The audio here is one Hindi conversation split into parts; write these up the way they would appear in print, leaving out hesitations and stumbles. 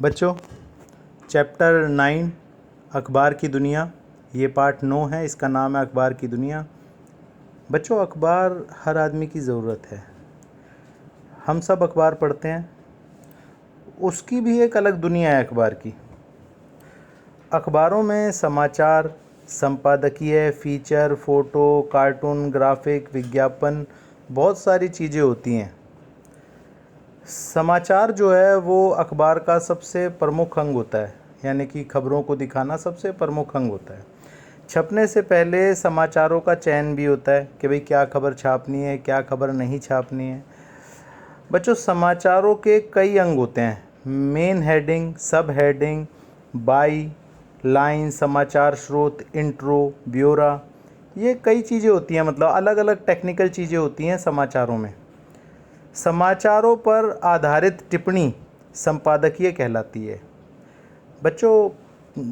बच्चों, चैप्टर 9 अखबार की दुनिया, ये पार्ट 9 है। इसका नाम है अखबार की दुनिया। बच्चों, अखबार हर आदमी की ज़रूरत है। हम सब अखबार पढ़ते हैं। उसकी भी एक अलग दुनिया है अखबार की। अखबारों में समाचार, संपादकीय, फीचर, फ़ोटो, कार्टून, ग्राफिक, विज्ञापन, बहुत सारी चीज़ें होती हैं। समाचार जो है वो अखबार का सबसे प्रमुख अंग होता है, यानी कि खबरों को दिखाना सबसे प्रमुख अंग होता है। छपने से पहले समाचारों का चयन भी होता है कि भाई क्या खबर छापनी है, क्या खबर नहीं छापनी है। बच्चों, समाचारों के कई अंग होते हैं। मेन हेडिंग, सब हेडिंग, बाई लाइन, समाचार स्रोत, इंट्रो, ब्यौरा, ये कई चीज़ें होती हैं। मतलब अलग अलग टेक्निकल चीज़ें होती हैं समाचारों में। समाचारों पर आधारित टिप्पणी संपादकीय कहलाती है। बच्चों,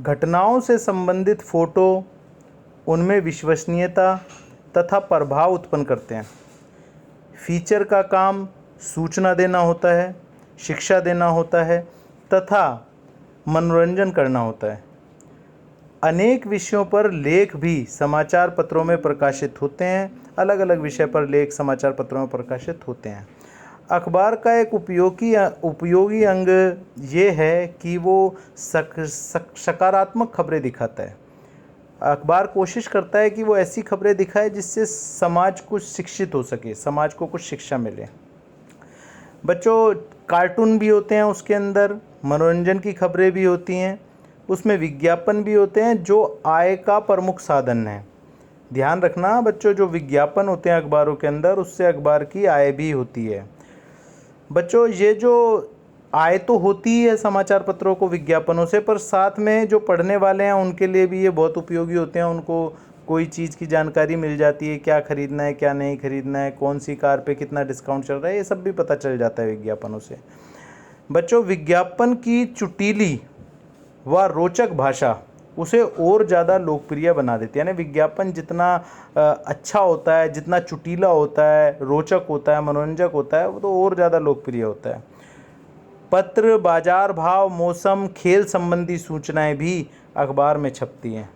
घटनाओं से संबंधित फ़ोटो उनमें विश्वसनीयता तथा प्रभाव उत्पन्न करते हैं। फीचर का काम सूचना देना होता है, शिक्षा देना होता है तथा मनोरंजन करना होता है। अनेक विषयों पर लेख भी समाचार पत्रों में प्रकाशित होते हैं। अलग अलग विषय पर लेख समाचार पत्रों में प्रकाशित होते हैं। अखबार का एक उपयोगी अंग ये है कि वो सकारात्मक खबरें दिखाता है। अखबार कोशिश करता है कि वो ऐसी खबरें दिखाए जिससे समाज कुछ शिक्षित हो सके, समाज को कुछ शिक्षा मिले। बच्चों, कार्टून भी होते हैं, उसके अंदर मनोरंजन की खबरें भी होती हैं, उसमें विज्ञापन भी होते हैं जो आय का प्रमुख साधन है। ध्यान रखना बच्चों, जो विज्ञापन होते हैं अखबारों के अंदर, उससे अखबार की आय भी होती है। बच्चों, ये जो आय तो होती है समाचार पत्रों को विज्ञापनों से, पर साथ में जो पढ़ने वाले हैं उनके लिए भी ये बहुत उपयोगी होते हैं। उनको कोई चीज़ की जानकारी मिल जाती है, क्या खरीदना है, क्या नहीं खरीदना है, कौन सी कार पे कितना डिस्काउंट चल रहा है, ये सब भी पता चल जाता है विज्ञापनों से। बच्चों, विज्ञापन की चुटीली व रोचक भाषा उसे और ज़्यादा लोकप्रिय बना देती है। यानी विज्ञापन जितना अच्छा होता है, जितना चुटीला होता है, रोचक होता है, मनोरंजक होता है, वो तो और ज़्यादा लोकप्रिय होता है। पत्र, बाजार भाव, मौसम, खेल संबंधी सूचनाएं भी अखबार में छपती हैं।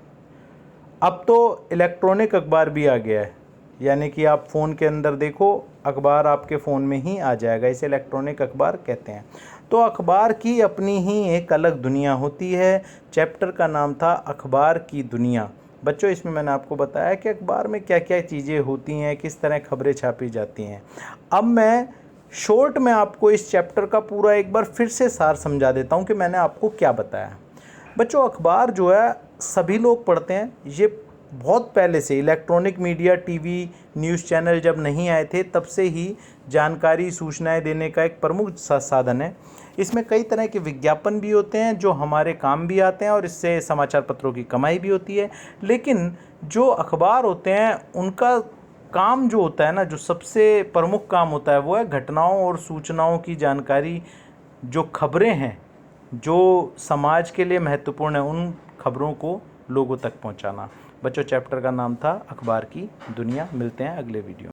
अब तो इलेक्ट्रॉनिक अखबार भी आ गया है, यानी कि आप फ़ोन के अंदर देखो, अखबार आपके फ़ोन में ही आ जाएगा। इसे इलेक्ट्रॉनिक अखबार कहते हैं। तो अखबार की अपनी ही एक अलग दुनिया होती है। चैप्टर का नाम था अखबार की दुनिया। बच्चों, इसमें मैंने आपको बताया कि अखबार में क्या क्या चीज़ें होती हैं, किस तरह खबरें छापी जाती हैं। अब मैं शॉर्ट में आपको इस चैप्टर का पूरा एक बार फिर से सार समझा देता हूँ कि मैंने आपको क्या बताया। बच्चों, अखबार जो है सभी लोग पढ़ते हैं। ये बहुत पहले से electronic media, TV, news channel जब नहीं आए थे तब से ही जानकारी, सूचनाएं देने का एक प्रमुख साधन है। इसमें कई तरह के विज्ञापन भी होते हैं जो हमारे काम भी आते हैं और इससे समाचार पत्रों की कमाई भी होती है। लेकिन जो अखबार होते हैं उनका काम जो होता है ना, जो सबसे प्रमुख काम होता है वो है घटनाओं और सूचनाओं की जानकारी। जो खबरें हैं जो समाज के लिए महत्वपूर्ण है, उन खबरों को लोगों तक पहुंचाना। बच्चों, चैप्टर का नाम था अखबार की दुनिया। मिलते हैं अगले वीडियो में।